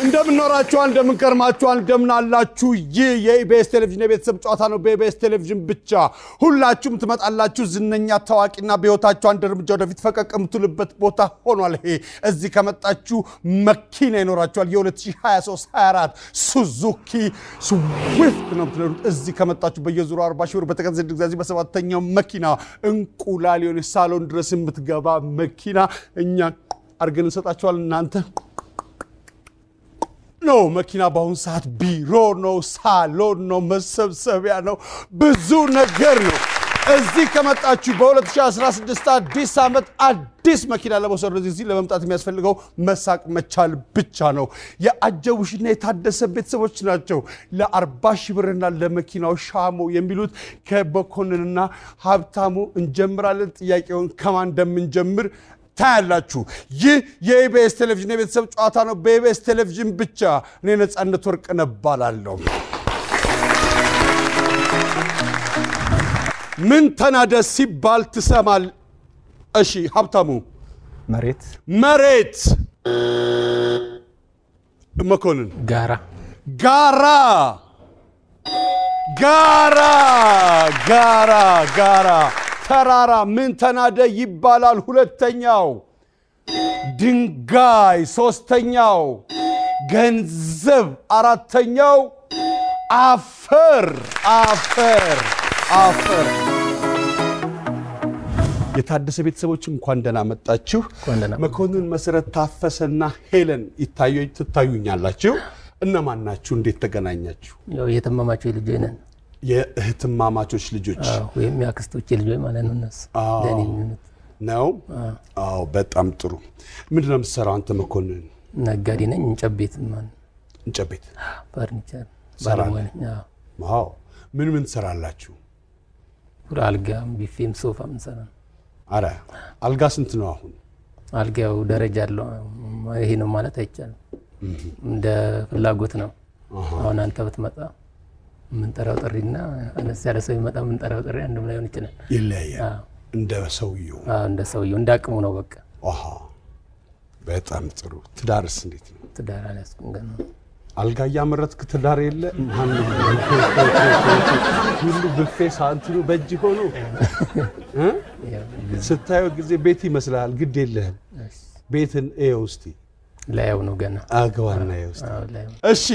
እንደምንኖራችሁ እንደምንከርማችሁ እንደምናላችሁ የኢቢኤስ ቴሌቪዥን የቤተሰብ ጨዋታ ነው በኢቢኤስ ቴሌቪዥን ብቻ ሁላችሁም ትመጣላችሁ ዝነኛ ታዋቂና በህይወታችሁ አንድ እርምጃ ወደፊት ፈቀቅ የምትሉበት ቦታ ሆኗል ይሄ እዚህ ከመጣችሁ መኪና ይኖራችኋል የ2023-24 ሱዙኪ ስዊፍት ነው የምትነዱት እዚህ ከመጣችሁ በየዙሩ 40 ሺህ ብር በተከዘደ ግዛዚ በሰባተኛው መኪና እንቁላል የሆነ ሳሎን ድረስ የምትገባ መኪና እኛ አርገን እንሰጣችኋል እናንተ ነው መኪና ባሁን ሰዓት ቢሮ ነው ሳሎን ነው መሰብሰቢያ ነው ብዙ ነገር ነው እዚህ ከመጣችሁ በ2016 አዲስ አመት አዲስ መኪና ለመውሰድ እዚህ ለመምጣት የሚያስፈልገው መሳቅ መቻል ብቻ ነው የአጀውሽና የታደሰ ቤተሰቦች ናቸው ለ40 ሺህ ብርና ለመኪናው ሻሞ የሚሉት ከበኮንንና ሀብታሙ እንጀምራለን ጥያቄውን ከማን እንደምንጀምር ታያላችሁ ይህ የኢቢኤስ ቴሌቪዥን የቤተሰብ ጨዋታ ነው በኢቢኤስ ቴሌቪዥን ብቻ እኔ ነጻነት ወርቅ ነባላለሁ ምን ተናደ ሲባል ትሰማል እሺ ሀብታሙ መሬት መኮንን ጋራ ተራራ ምን ተናደ ይባላል ሁለተኛው ድንጋይ ሶስተኛው ገንዘብ አራተኛው አፈር የታደሰ ቤተሰቦች እንኳን ደህና መጣችሁ መኮንን መሰረት ታፈሰና ሄለን ትታዩኛላችሁ እነማን ናችሁ እንዴት ተገናኛችሁ ያው የተማማቾች ልጅ ነን የእህትማማቾች ልጆች ወይም ያክስቶች ልጆች ማለት ነው እነሱ ነው አዎ በጣም ጥሩ ምንድነው የምትሰራው አንተ መኮንን ነጋዴ ነኝ እንጨቤት ፈርኒቸር ባለሙያ ዋው ምን ትሰራላችሁ አልጋም ቢፌም ሶፋም እንሰራ አረ አልጋ ስንት ነው አሁን አልጋው ደረጃ አለው ይሄ ነው ማለት አይቻልም እንደ ፍላጎት ነው አሁን አንተ ብትመጣ ምን ጠራው ጥሪና አነስ ያለ ሰው ይመጣ ምን ጠራው ጥሪ አንድም ላይ ሆነ ይችላል ይለያል እንደ ሰውየው እንዳቅሙ ነው በቃ በጣም ጥሩ ትዳርስ እንዴት ነው ትዳር አላስኩኝ ገና አልጋ ያመረትክ ትዳር የለ ማን ሁሉ ብፌ ሳንቲኑ በእጅ ሆኖ ስታዩ ጊዜ ቤት ይመስላል ግድ የለህም ቤትን ኤውስቲ ላይው ነው ገና አገዋና ኤውስቲ እሺ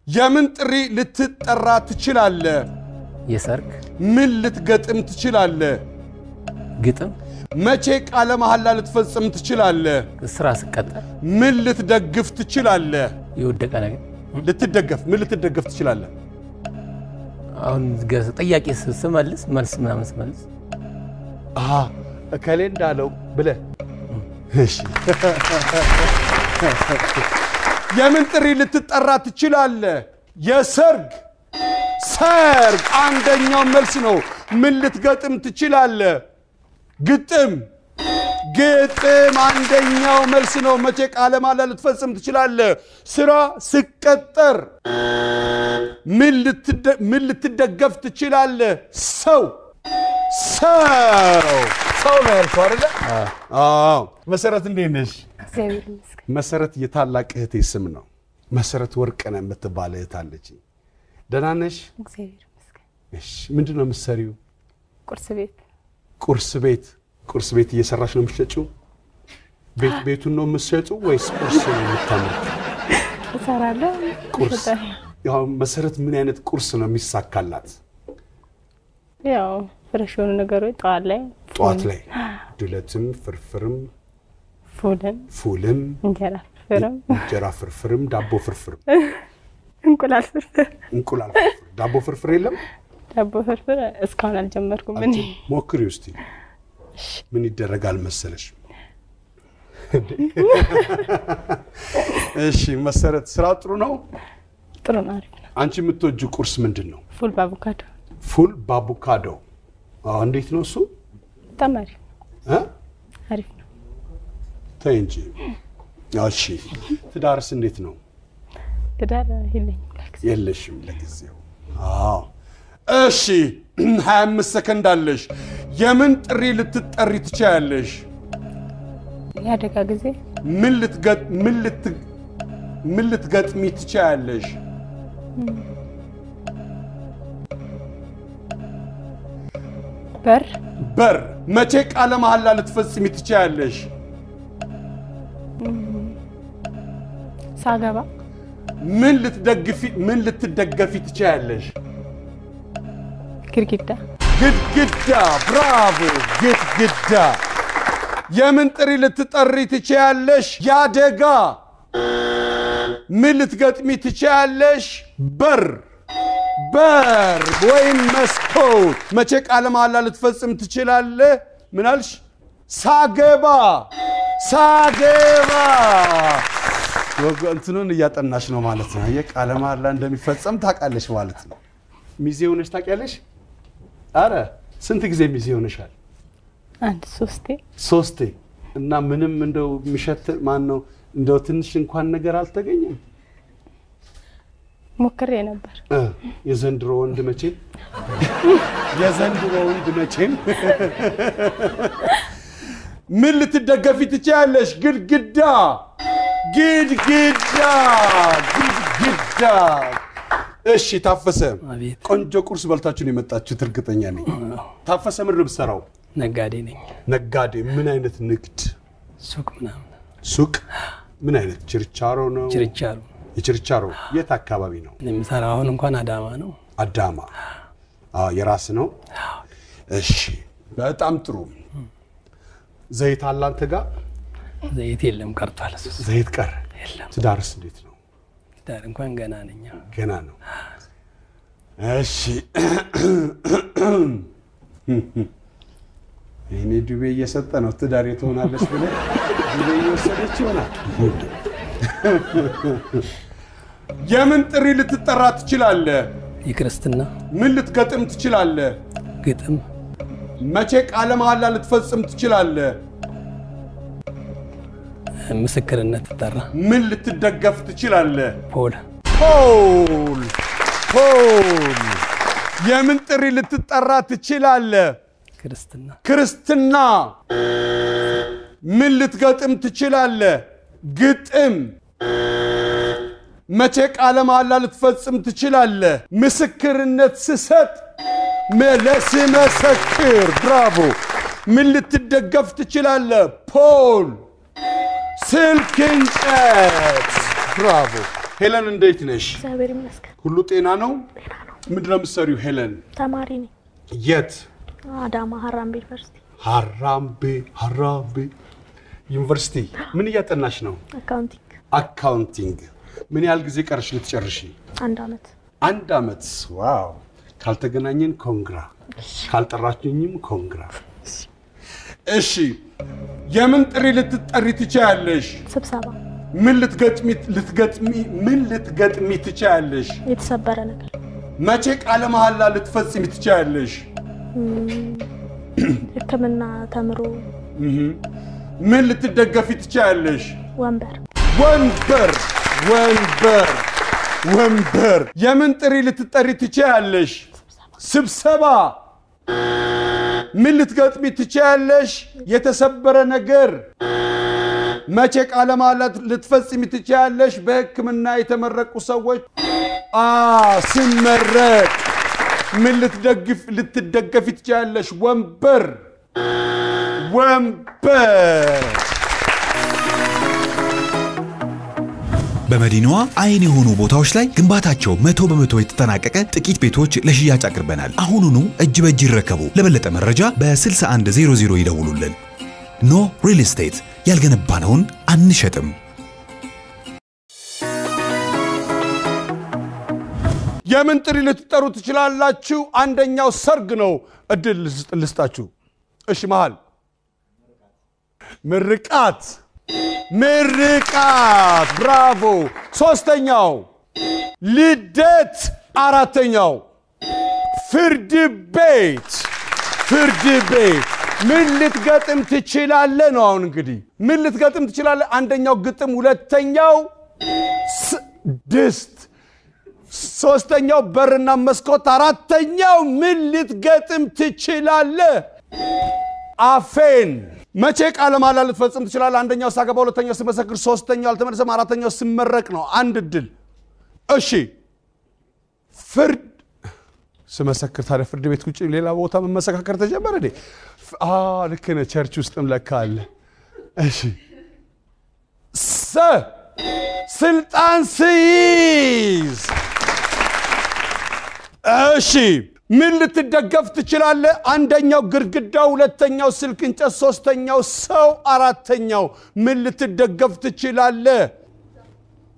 የምን ጥሪ ልትጠራ ትችላለህ የሰርግ ምን ልትገጥም ትችላለህ ግጥም መቼ ቃለ መሐላ ልትፈጽም ትችላለህ ስራ ስቀጠር ምን ልትደግፍ ትችላለህ ይወደቀ ነገር ምን ልትደግፍ ትችላለህ አሁን ጥያቄ ስመልስ መልስ ምናምን ስመልስ እከሌ እንዳለው ብለ እሺ የምን ጥሪ ልትጠራ ትችላለህ የሰርግ አንደኛው መልስ ነው ምን ልትገጥም ትችላለህ ግጥም አንደኛው መልስ ነው መቼ ቃለ መሐላ ልትፈጽም ትችላለህ ስራ ስቀጠር ምን ልትደገፍ ትችላለህ ሰው ነው ያልከው አይደል መሰረት እንዴት ነሽ መሰረት የታላቅ እህቴ ስም ነው መሰረት ወርቅነህ የምትባል እህት አለች ደህና ነሽ እግዚአብሔር ይመስገን እሺ ምንድነው የምትሰሪው ቁርስ ቤት እየሰራሽ ነው የምትሸጪው ቤቱን ነው የምትሸጪው ወይስ ቁርስ ነው የምታመርጪው እሰራለሁ ቁርስ ያው መሰረት ምን አይነት ቁርስ ነው የሚሳካላት ያው ፍሬሽ የሆኑ ነገሮች ጠዋት ላይ ዱለትም ፍርፍርም ፉልም እንጀራ ፍርፍርም ዳቦ ፍርፍርም እንቁላል ፍርፍር ዳቦ ፍርፍር የለም ዳቦ ፍርፍር እስካሁን አልጀመርኩም ምን ሞክሪው እስቲ ምን ይደረጋል መሰለሽ እሺ መሰረት ስራ ጥሩ ነው አሪፍ ነው አንቺ የምትወጂው ቁርስ ምንድነው ፉል ባቡካዶ እንዴት ነው እሱ ተማሪ አሪፍ ነው ታንጂ እሺ ትዳርስ እንዴት ነው ትዳር የለሽም ለጊዜው እሺ 25 ሰከንድ አለሽ የምን ጥሪ ልትጠሪ ትችያለሽ ያደጋ ጊዜ ምን ልትገጥሚ ትችያለሽ በር መቼ ቃለ መሐላ ልትፈጽሚ ትችያለሽ ሳገባ ምን ልትደገፊ ትችያለሽ ግድግዳ ብራቮ ግድግዳ የምን ጥሪ ልትጠሪ ትችያለሽ ያደጋ ምን ልትገጥሚ ትችያለሽ በር ወይም መስኮት መቼ ቃለ መሐላ ልትፈጽም ትችላለህ ምን አልሽ ሳገባ ወገንቱን እያጠናሽ ነው ማለት ነው የቃለ መሐላ እንደሚፈጸም ታውቃለሽ ማለት ነው ሚዜ ሆነሽ ታውቂያለሽ አረ ስንት ጊዜ ሚዜ ሆነሻል አንድ ሶስቴ እና ምንም እንደው ምሸት ማን ነው እንደው ትንሽ እንኳን ነገር አልተገኘም ሞክሬ ነበር የዘንድሮ ወንድ መቼም ምን ልትደገፊ ትችያለሽ ግድግዳ እሺ ታፈሰ ቆንጆ ቁርስ በልታችሁ ነው የመጣችሁት እርግጠኛ ነኝ ታፈሰ ምን ልብሰራው ነጋዴ ነኝ ነጋዴ ምን አይነት ንግድ ሱቅ ምን አይነት ችርቻሮ ነው የችርቻሮ የት አካባቢ ነው ለምሳሌ አሁን እንኳን አዳማ ነው አዳማ የራስ ነው እሺ በጣም ጥሩ ዘይት አለ አንተ ጋር ዘይት የለም ቀርቷል ዘይት ቀረ የለም ትዳርስ እንዴት ነው ትዳር እንኳን ገና ነው እሺ እኔ ዱቤ እየሰጠ ነው ትዳር የትሆናለሽ ብለ ዱቤ እየወሰደች ይሆናል የምን ጥሪ ልትጠራ ትችላለህ የክርስትና ምን ልትገጥም ትችላለህ ግጥም መቼ ቃለ መሐላ ልትፈጽም ትችላለህ ምስክርነት ተጠራ ምን ልትደገፍ ትችላለህ ፖል የምን ጥሪ ልትጠራ ትችላለህ ክርስትና ምን ልትገጥም ትችላለህ ግጥም መቼ ቃለ መሐላ ልትፈጽም ትችላለህ ምስክርነት ስሰጥ ለስመሰክር ብራቮ ምን ልትደገፍ ትችላለህ ፖል ስልክ እንጨት ብራቮ ሄለን እንዴት ነሽ እግዚአብሔር ይመስገን ሁሉ ጤና ነው ምንድነው የምትሰሪው ሄለን ተማሪ ነኝ የት አዳማ ሀራምቤ ዩኒቨርሲቲ ሀራምቤ ዩኒቨርሲቲ ምን እያጠናሽ ነው አካውንቲንግ ምን ያህል ጊዜ ቀርሽ ልትጨርሺ አንድ አመት ዋው ካልተገናኘን ኮንግራ ካልጠራችኝም ኮንግራ እሺ የምን ጥሪ ልትጠሪ ትችያለሽ ስብሰባ ምን ልትገጥሚ ትችያለሽ የተሰበረ ነገር መቼ ቃለ መሐላ ልትፈጽሚ ትችያለሽ ሕክምና ተምሮ ምን ልትደገፊ ትችያለሽ ወንበር የምን ጥሪ ልትጠሪ ትችያለሽ ስብሰባ ምን ልትገጥሚ ትችያለሽ የተሰበረ ነገር መቼ ቃለ መሐላ ልትፈጽሚ ትችያለሽ በሕክምና የተመረቁ ሰዎች ሲመረቅ ምን ልትደገፊ ትችያለሽ ወንበር በመዲናዋ አይን የሆኑ ቦታዎች ላይ ግንባታቸው 100% የተጠናቀቀ ጥቂት ቤቶች ለሽያጭ አቅርበናል አሁኑኑ እጅ በእጅ ይረከቡ ለበለጠ መረጃ በ6100 ይደውሉልን ኖ ሪል ስቴት ያልገነባነውን አንሸጥም የምን ጥሪ ልትጠሩ ትችላላችሁ አንደኛው ሰርግ ነው እድል ልስጣችሁ እሺ መሃል ምርቃት ብራቮ ሶስተኛው ልደት አራተኛው ፍርድ ቤት ምን ልትገጥም ትችላለህ ነው አሁን እንግዲህ ምን ልትገጥም ትችላለህ አንደኛው ግጥም ሁለተኛው ድስት ሶስተኛው በርና መስኮት አራተኛው ምን ልትገጥም ትችላለህ አፌን መቼ ቃለ መሐላ ልትፈጽም ትችላለህ? አንደኛው ሳገባ፣ ሁለተኛው ስመሰክር፣ ሶስተኛው አልተመለሰም፣ አራተኛው ስመረቅ ነው። አንድ እድል። እሺ ፍርድ ስመሰክር ታዲያ ፍርድ ቤት ቁጭ ሌላ ቦታ መመሰካከር ተጀመረ እንዴ? ልክ ነህ። ቸርች ውስጥም ለካ አለ። እሺ ስልጣን ሲይዝ እሺ ምን ልትደገፍ ትችላለህ? አንደኛው ግድግዳው፣ ሁለተኛው ስልክ እንጨት፣ ሶስተኛው ሰው፣ አራተኛው ምን ልትደገፍ ትችላለህ?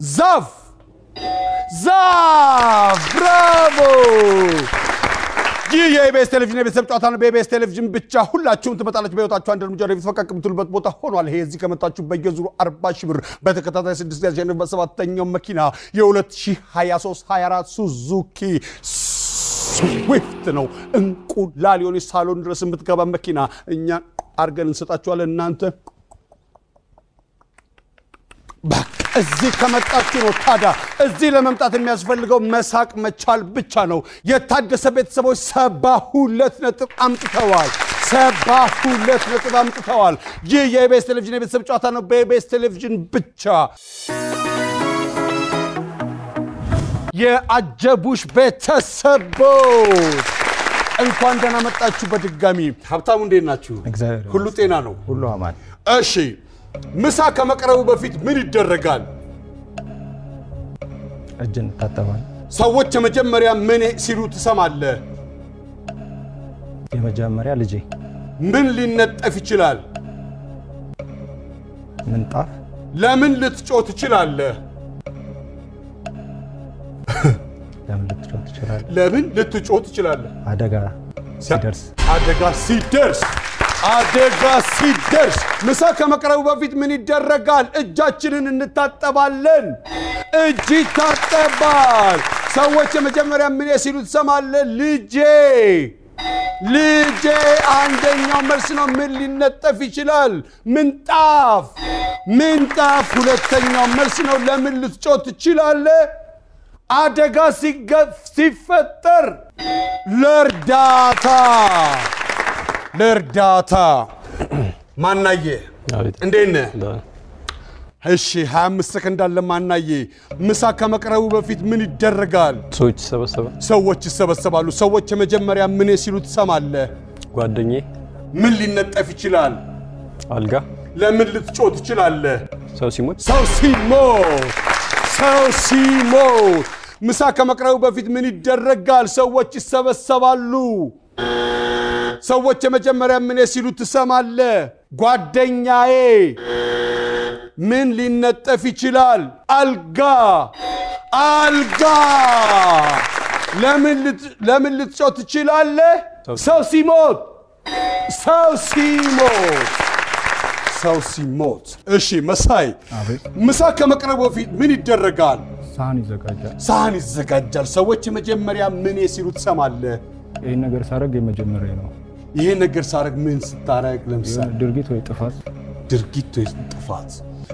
ዛፍ። ብራቮ! ይህ የኢቢኤስ ቴሌቪዥን የቤተሰብ ጨዋታ ነው። በኢቢኤስ ቴሌቪዥን ብቻ ሁላችሁም ትመጣላችሁ። በህይወታችሁ አንድ እርምጃ ወደፊት ፈቀቅ የምትሉበት ቦታ ሆኗል። ይሄ እዚህ ከመጣችሁ በየዙሩ 40 ሺህ ብር በተከታታይ 6 ጊዜ ያሸንፍ በሰባተኛው መኪና የ2023-24 ሱዙኪ ስዊፍት ነው። እንቁላሊዮን ሳሎን ድረስ የምትገባ መኪና እኛ አርገን እንሰጣችኋለን። እናንተ እዚህ ከመጣችሁ ነው። ታዲያ እዚህ ለመምጣት የሚያስፈልገው መሳቅ መቻል ብቻ ነው። የታደሰ ቤተሰቦች 72 ነጥብ አምጥተዋል። 72 ነጥብ አምጥተዋል። ይህ የኢቢኤስ ቴሌቪዥን የቤተሰብ ጨዋታ ነው። በኢቢኤስ ቴሌቪዥን ብቻ። የአጀቡሽ ቤተሰቦች እንኳን ደህና መጣችሁ በድጋሚ። ሀብታሙ እንዴት ናችሁ? ሁሉ ጤና ነው? ሁሉ አማን። እሺ ምሳ ከመቅረቡ በፊት ምን ይደረጋል? እጅን ታጠባል። ሰዎች የመጀመሪያ ምን ሲሉ ትሰማለህ? የመጀመሪያ ልጄ። ምን ሊነጠፍ ይችላል? ምንጣፍ። ለምን ልትጮህ ትችላለህ? ለምን ልትጮህ ትችላለህ? ለምን ልትጮህ ትችላለህ? አደጋ ሲደርስ። አደጋ ሲደርስ። አደጋ ሲደርስ። ምሳ ከመቅረቡ በፊት ምን ይደረጋል? እጃችንን እንታጠባለን። እጅ ይታጠባል። ሰዎች የመጀመሪያ ምን ሲሉ ትሰማለህ? ልጄ። ልጄ አንደኛው መልስ ነው። ምን ሊነጠፍ ይችላል? ምንጣፍ። ምንጣፍ ሁለተኛው መልስ ነው። ለምን ልትጮህ ትችላለህ? አደጋ ሲፈጠር ለእርዳታ። ለእርዳታ። ማናየ እንዴት ነህ? እሺ 25 ሰከንድ አለ። ማናየ ምሳ ከመቅረቡ በፊት ምን ይደረጋል? ሰዎች ይሰበሰባሉ። ሰዎች የመጀመሪያ ምን ሲሉ ትሰማለህ? ጓደኛዬ። ምን ሊነጠፍ ይችላል? አልጋ። ለምን ልትጮህ ትችላለህ? ሰው ሲሞት። ሰው ሲሞት። ሰው ሲሞት። ምሳ ከመቅረቡ በፊት ምን ይደረጋል? ሰዎች ይሰበሰባሉ። ሰዎች የመጀመሪያ ምን ሲሉ ትሰማለህ? ጓደኛዬ። ምን ሊነጠፍ ይችላል? አልጋ። አልጋ። ለምን ልትጮህ ትችላለህ? ሰው ሲሞት። ሰው ሲሞት። ሰው ሲሞት። እሺ መሳይ፣ ምሳ ከመቅረቡ በፊት ምን ይደረጋል? ሳህን ይዘጋጃል። ሳህን ይዘጋጃል። ሰዎች የመጀመሪያ ምን ሲሉ ትሰማለህ? ይሄን ነገር ሳረግ የመጀመሪያ ነው። ይሄን ነገር ሳረግ ምን ስታረግ? ለምሳሌ ድርጊት ወይ ጥፋት። ድርጊት ወይ ጥፋት።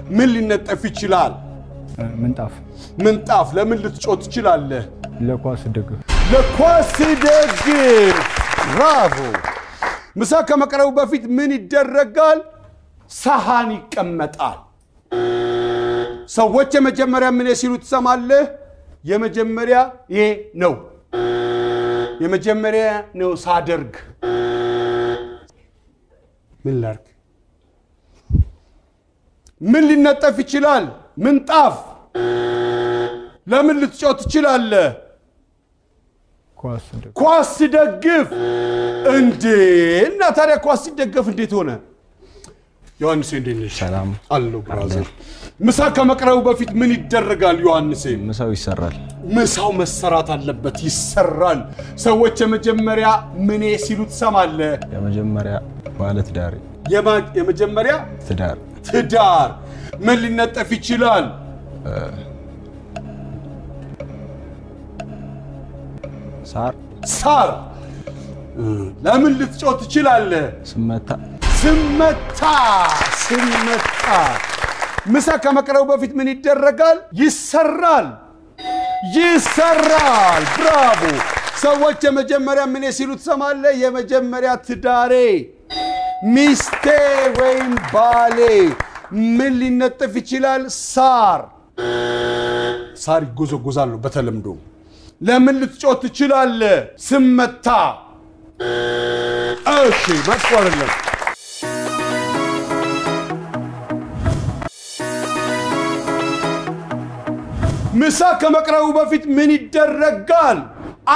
ምን ሊነጠፍ ይችላል? ምንጣፍ። ምንጣፍ። ለምን ልትጮህ ትችላለህ? ለኳስ ደግፍ። ለኳስ ደግፍ። ብራቮ። ምሳ ከመቅረቡ በፊት ምን ይደረጋል? ሳህን ይቀመጣል። ሰዎች የመጀመሪያ ምን ሲሉ ትሰማለህ? የመጀመሪያ ይሄ ነው። የመጀመሪያ ነው ሳደርግ። ምን ላርግ? ምን ሊነጠፍ ይችላል? ምንጣፍ። ለምን ልትጮህ ትችላለህ? ኳስ ደግፍ። እንዴ! እና ታዲያ ኳስ ሲደገፍ እንዴት ሆነ? ዮሐንስ እንዴት ነሽ? ሰላም አለው ብራዘር። ምሳ ከመቅረቡ በፊት ምን ይደረጋል ዮሐንስ? ምሳው ይሰራል። ምሳው መሰራት አለበት። ይሰራል። ሰዎች የመጀመሪያ ምን ሲሉ ትሰማለህ? የመጀመሪያ ባለትዳር። የመጀመሪያ ትዳር። ትዳር። ምን ሊነጠፍ ይችላል? ሳር። ሳር። ለምን ልትጮህ ትችላለህ? ስመታ። ስመታ። ስመታ። ምሳ ከመቅረቡ በፊት ምን ይደረጋል? ይሰራል። ይሰራል። ብራቮ። ሰዎች የመጀመሪያ ምን ሲሉ ትሰማለህ? የመጀመሪያ ትዳሬ። ሚስቴ ወይም ባሌ ምን ሊነጠፍ ይችላል ሳር ይጎዘጎዛል ነው በተለምዶ ለምን ልትጮህ ትችላለህ ስመታ እሺ መጥፎ አይደለም ምሳ ከመቅረቡ በፊት ምን ይደረጋል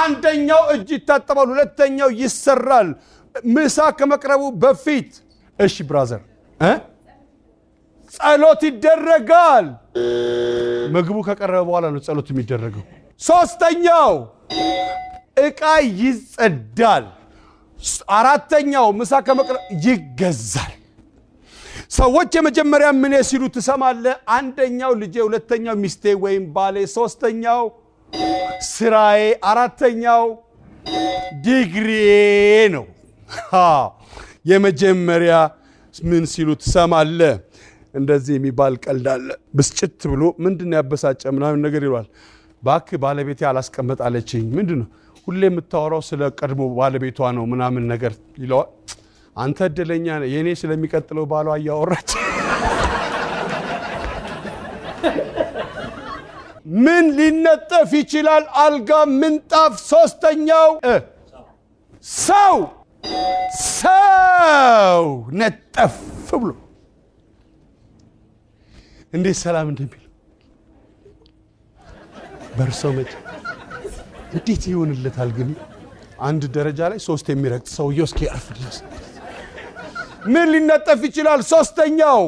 አንደኛው እጅ ይታጠባል ሁለተኛው ይሰራል ምሳ ከመቅረቡ በፊት እሺ ብራዘር ጸሎት ይደረጋል ምግቡ ከቀረበ በኋላ ነው ጸሎት የሚደረገው ሶስተኛው እቃ ይጸዳል አራተኛው ምሳ ከመቅረቡ ይገዛል ሰዎች የመጀመሪያ ምን ሲሉ ትሰማለህ አንደኛው ልጄ ሁለተኛው ሚስቴ ወይም ባሌ ሶስተኛው ስራዬ አራተኛው ዲግሪ ነው የመጀመሪያ ምን ሲሉ ትሰማለህ እንደዚህ የሚባል ቀልዳለ ብስጭት ብሎ ምንድነው ያበሳጨ ምናምን ነገር ይሏል ባክ ባለቤቴ አላስቀመጣለችኝ ምንድነው ሁሌ የምታወራው ስለ ቀድሞ ባለቤቷ ነው ምናምን ነገር ይሏል አንተ እድለኛ ነህ የኔ ስለሚቀጥለው ባሏ ያወራች ምን ሊነጠፍ ይችላል አልጋ ምንጣፍ ሶስተኛው ሰው ነጠፍ ብሎ እንዴ ሰላም እንደሚል በርሰው መጭ እንዴት ይሆንለታል ግን አንድ ደረጃ ላይ ሶስት የሚረግጥ ሰውየው እስኪ አርፍ ድረስ ምን ሊነጠፍ ይችላል ሶስተኛው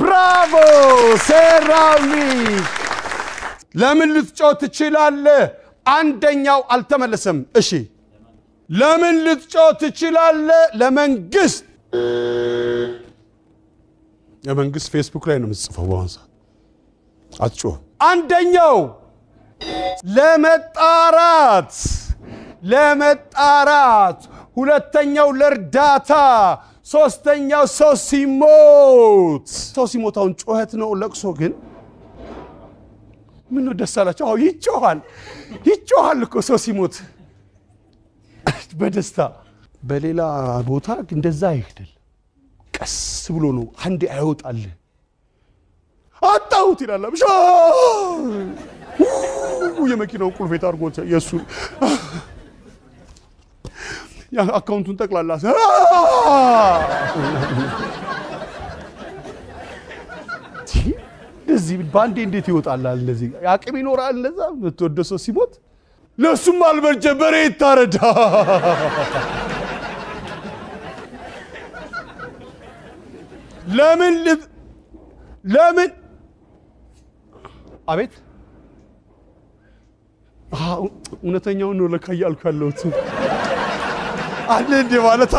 ብራቮ ሴራሚክ ለምን ልትጮህ ትችላለህ አንደኛው አልተመለሰም እሺ ለምን ልትጮህ ትችላለህ ለመንግስት የመንግስት ፌስቡክ ላይ ነው የምትጽፈው በአሁን ሰዓት አትጮህ አንደኛው ለመጣራት ሁለተኛው ለርዳታ ሶስተኛው ሰው ሲሞታውን ጮህት ነው ለቅሶ ግን ምን ነው ደሳላችሁ አው ይጮሃል እኮ ሰው ሲሞት በደስታ በሌላ ቦታ እንደዛ ይሄዳል ቀስ ብሎ ነው አንዴ አይወጣል አጣውት ይላል ብቻ የመኪናው ቁልፌት አርጎት የሱ ያ አካውንቱን ጠቅላላ እንደዚህ ባንዴ እንዴት ይወጣል እንደዚህ ያቅም ይኖራል እንደዛ በተወደሰው ሲሞት ለሱም አልበጀ በሬ ይታረዳ ለምን አቤት እውነተኛው ነው ለካያልኩ ያለውት አለ እንደ ማለት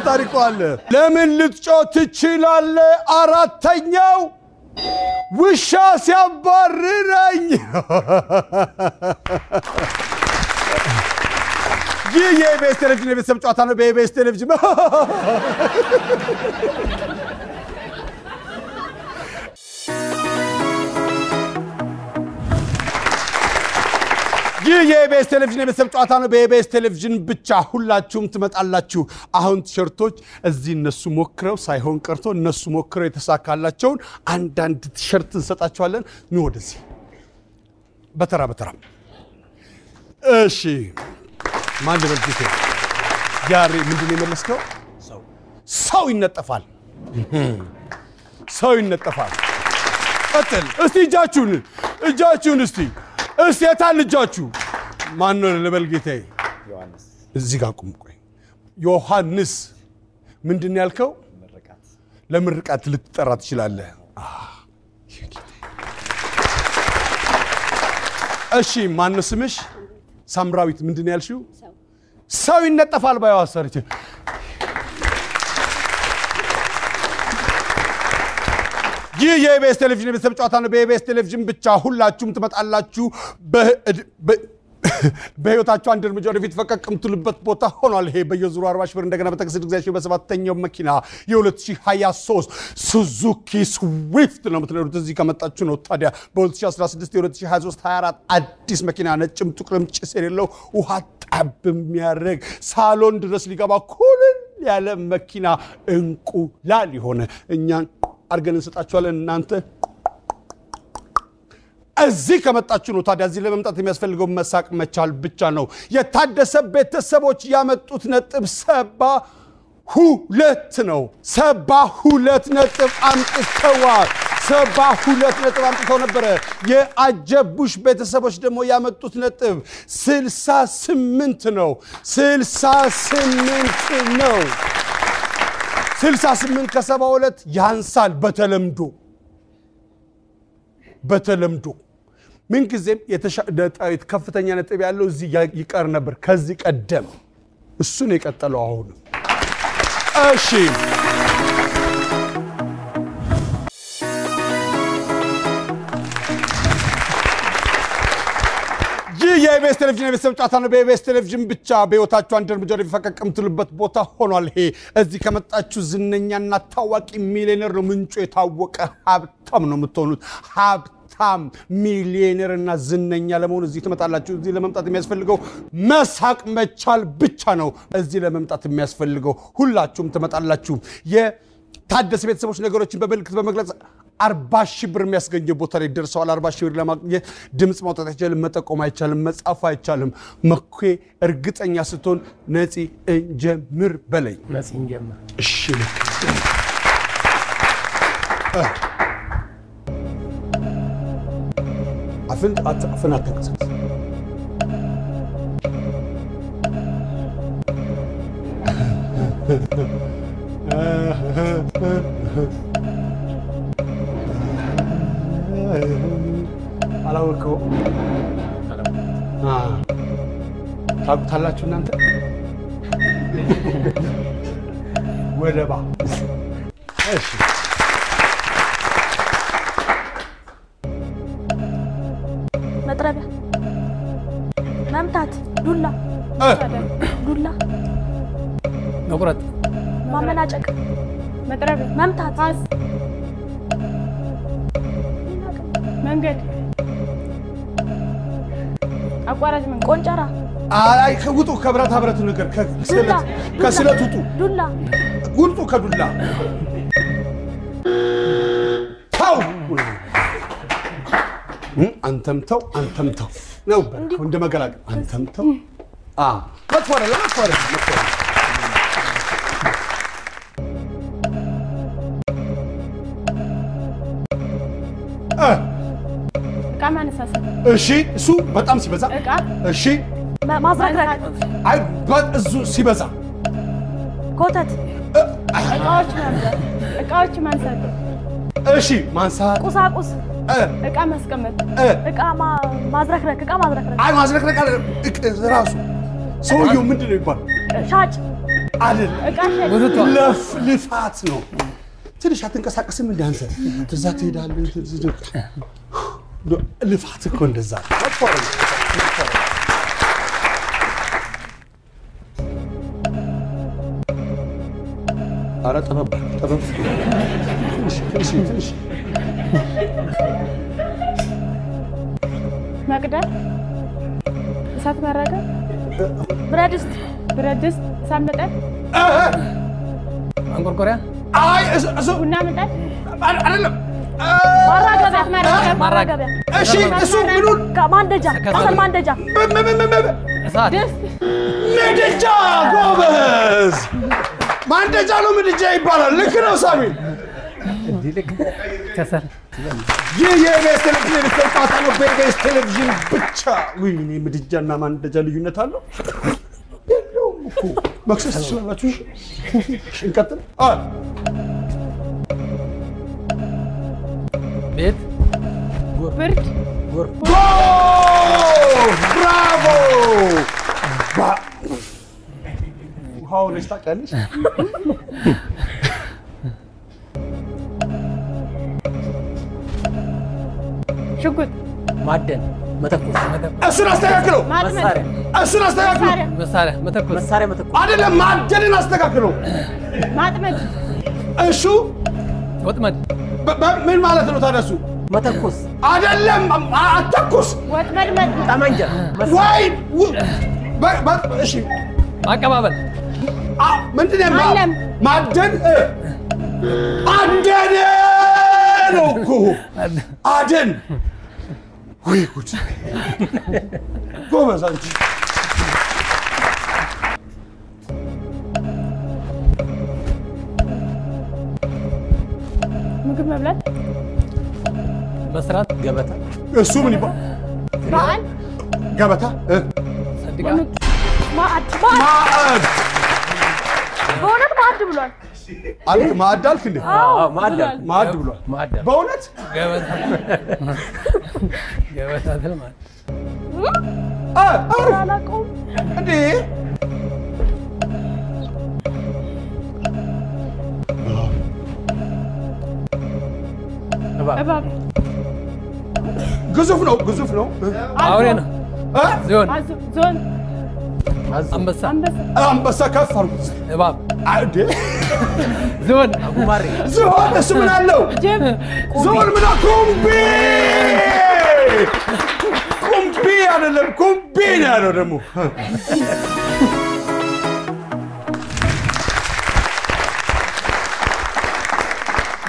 ታሪኩ አለ ለምን ልትጮህ ትችላለህ አራተኛው ውሻ ሲያባርረኝ የኢቢኤስ ቴሌቪዥን የቤተሰብ ጨዋታ ነው በኢቢኤስ ቴሌቪዥን የኢቢኤስ ቴሌቪዥን የቤተሰብ ጨዋታ ነው በኢቢኤስ ቴሌቪዥን ብቻ ሁላችሁም ትመጣላችሁ አሁን ቲሸርቶች እዚህ እነሱ ሞክረው ሳይሆን ቀርቶ እነሱ ሞክረው የተሳካላቸው አንዳንድ ቲሸርት እንሰጣቸዋለን ነው ወደዚህ በተራ እሺ ማን ደብልት ያሪ ምንድነው የመለስከው ሰው ይነጠፋል ቀጥል እስቲ እጃችሁን እስቲ የታል እጃችሁ ማን ነው ለበልጌታዬ ዮሐንስ እዚህ ጋር ቁም ቆይ ዮሐንስ ምንድነው ያልከው ለምርቃት ልትጠራ ትችላለህ እሺ ማን ነው ስምሽ ሳምራዊት ምንድነው ያልሽው ሰው ይነጠፋል ባይዋ አሰርች የኢቢኤስ ቴሌቪዥን የቤተሰብ ጨዋታ ነው በኢቢኤስ ቴሌቪዥን ብቻ ሁላችሁም ትመጣላችሁ በህይወታችሁ አንድ እርምጃ ወደፊት ፈቀቅም ትሉበት ቦታ ሆኗል ይሄ በየዙሩ 40 ሺህ ብር እንደገና በተከሰተ ጊዜያችሁ በሰባተኛው መኪና የ2023 ሱዙኪ ስዊፍት ነው የምትነዱት እዚህ ከመጣችሁ ነው ታዲያ በ2016 የ2023 24 አዲስ መኪና ነጭም ጥቁርም ጭስ የሌለው ውሃ የሚያደርግ ሳሎን ድረስ ሊገባ ኩልል ያለ መኪና እንቁላል የሆነ እኛን አርገን እንሰጣችኋለን እናንተ እዚህ ከመጣችሁ ነው ታዲያ እዚህ ለመምጣት የሚያስፈልገው መሳቅ መቻል ብቻ ነው የታደሰ ቤተሰቦች ያመጡት ነጥብ 72 ነው 72 ነጥብ አምጥተዋል 72 ነጥብ አምጥተው ነበር የአጀቡሽ ቤተሰቦች ደግሞ ያመጡት ነጥብ 68 ነው 68 ነው 68 ከ72 ያንሳል በተለምዶ ምን ጊዜም የተሻለ ከፍተኛ ነጥብ ያለው እዚህ ይቀር ነበር ከዚህ ቀደም እሱ ነው የቀጠለው አሁን እሺ የኢቢኤስ ቴሌቪዥን የቤተሰብ ጨዋታ ነው በኢቢኤስ ቴሌቪዥን ብቻ በህይወታችሁ አንድ እርምጃ ወደፊት የምትሉበት ቦታ ሆኗል ይሄ እዚህ ከመጣችሁ ዝነኛና ታዋቂ ሚሊዮነር ነው ምንጩ የታወቀ ሀብታም ነው የምትሆኑት ሀብታም ሚሊዮነርና ዝነኛ ለመሆን እዚህ ትመጣላችሁ እዚህ ለመምጣት የሚያስፈልገው መሳቅ መቻል ብቻ ነው እዚህ ለመምጣት የሚያስፈልገው ሁላችሁም ትመጣላችሁ የታደሰ ቤተሰቦች ነገሮችን በመልክት በመግለጽ 40,000 ብር የሚያስገኝ ቦታ ላይ ደርሰዋል 40,000 ብር ለማግኘት ድምጽ ማውጣት አይቻልም መጠቆም አይቻልም መጻፍ አይቻልም መኩ እርግጠኛ ስትሆን ነፂ እንጀምር በለኝ ነፂ እንጀምር እሺ አፍን አትንቀሳቀስ አላወቀው ታቁታላችሁ እናንተ ወደባ እሺ መጥረቢያ መምታት ዱላ መቁረጥ ማመናጨቅ መጥረቢያ መምታት ፓስ መንገድ አቋራጭ መንገድ ቆንጨራ አይ ከውጡ ከብራታ ብረት ነገር ከስለት ውጡ ዱላ ውጡ ከዱላ ታው አንተም ተው ነው እንደመገላገል አንተም ተው መጥፎረ እቃ ማነሳሳ እሺ እሱ በጣም ሲበዛ እቃ እሺ ማዝረክረክ አይ በእዙ ሲበዛ ኮተት እቃዎች ማንሳት እሺ ማንሳት ቁሳቁስ እቃ ማስቀመጥ እቃ ማዝረክረክ እቃ ማዝረክረክ አይ ማዝረክረክ ራሱ ሰውየው ምንድነው ይባል ሻጭ አይደል እቃ ሸጥ ልፋት ነው ትንሽ አትንቀሳቀስም እንዳንተ ተዛ ትሄዳለህ ልፋት እኮ እንደዛ አረ ጠበብ ትንሽ መቅደል እሳት ማራገብ ብረድስት እሳት መጠን አንቆርቆሪያ አይ ቡና መጠን አይደለም ማራገቢያ እሺ እሱ ምኑን ማንደጃ ከሰል ማንደጃ ምድጃ ጎበዝ ማንደጃ ነው ምድጃ ይባላል ልክ ነው ሳሚል ዲልክ ከሰል የኢቢኤስ ቴሌቪዥን ተጣጣ ነው በኢቢኤስ ቴሌቪዥን ብቻ ወይኔ ምድጃና ማንደጃ ልዩነት አለው የለውም እኮ መክሰስ ትችላላችሁ እንቀጥል ቤት ብርድ ብራቮ ውሃው ነሽ ታውቂያለሽ ሽጉጥ ማደን መተኮስ እሱን አስተካክለው መሳሪያ መተኮስ አይደለም ማደንን አስተካክለው ማጥመድ እሱ ወጥመድ ምን ማለት ነው ታዲያ እሱ መተኮስ አይደለም አተኩስ ወጥመድ ጠመንጃ ወይ እሺ ማቀባበል ምንድነው ማደን አደን ነው እኮ አደን ወይ ጉድ ጎበዝ አንቺ ምግብ መብላት መስራት ገበታ እሱ ምን ይባል በዓል ገበታ ሰድቃ ማዕድ በእውነት ማዕድ ብሏል አልክ ማዕድ አልክ እንዴ ማዕድ ብሏል በእውነት ገበታ ገበታ ተልማል አላውቀውም እንዴ እባብ ግዙፍ ነው አውሬ ነው ዞን ዞን አንበሳ አንበሳ ከፍ አልኩት እባብ አይዴ ዞን አጉማሬ ዞን እሱ ምን አለው ዞን ምን ኩምቢ አይደለም ኩምቢ ነው ያለው ደግሞ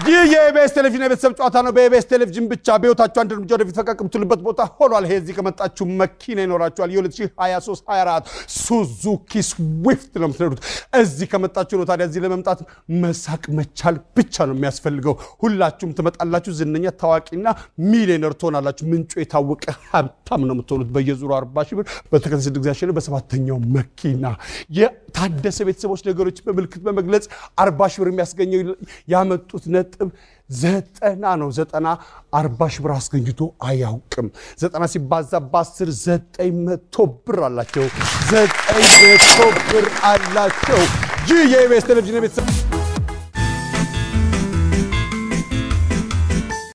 ይህ የኢቢኤስ ቴሌቪዥን የቤተሰብ ጨዋታ ነው። በኢቢኤስ ቴሌቪዥን ብቻ በህይወታችሁ አንድ እርምጃ ወደፊት ፈቀቅ የምትሉበት ቦታ ሆኗል። ይሄ እዚህ ከመጣችሁ መኪና ይኖራችኋል። የ2023-24 ሱዙኪ ስዊፍት ነው የምትነዱት። እዚህ ከመጣችሁ ነው። ታዲያ እዚህ ለመምጣት መሳቅ መቻል ብቻ ነው የሚያስፈልገው። ሁላችሁም ትመጣላችሁ። ዝነኛ ታዋቂና ሚሊዮነር ትሆናላችሁ። ምንጩ የታወቀ ሀብታም ነው የምትሆኑት። በየዙሩ 40 ሺህ ብር በተከታታይ 6 ጊዜ አሸንፍ በሰባተኛው መኪና የታደሰ ቤተሰቦች ነገሮች በምልክት በመግለጽ 40 ሺህ ብር የሚያስገኘው ያመጡት ነጥብ 90 ነው። 90 40 ሺህ ብር አስገኝቶ አያውቅም። 90 ሲባዛ በ10 900 ብር አላቸው። 900 ብር አላቸው። ይህ የኢቢኤስ ቴሌቪዥን ቤተሰብ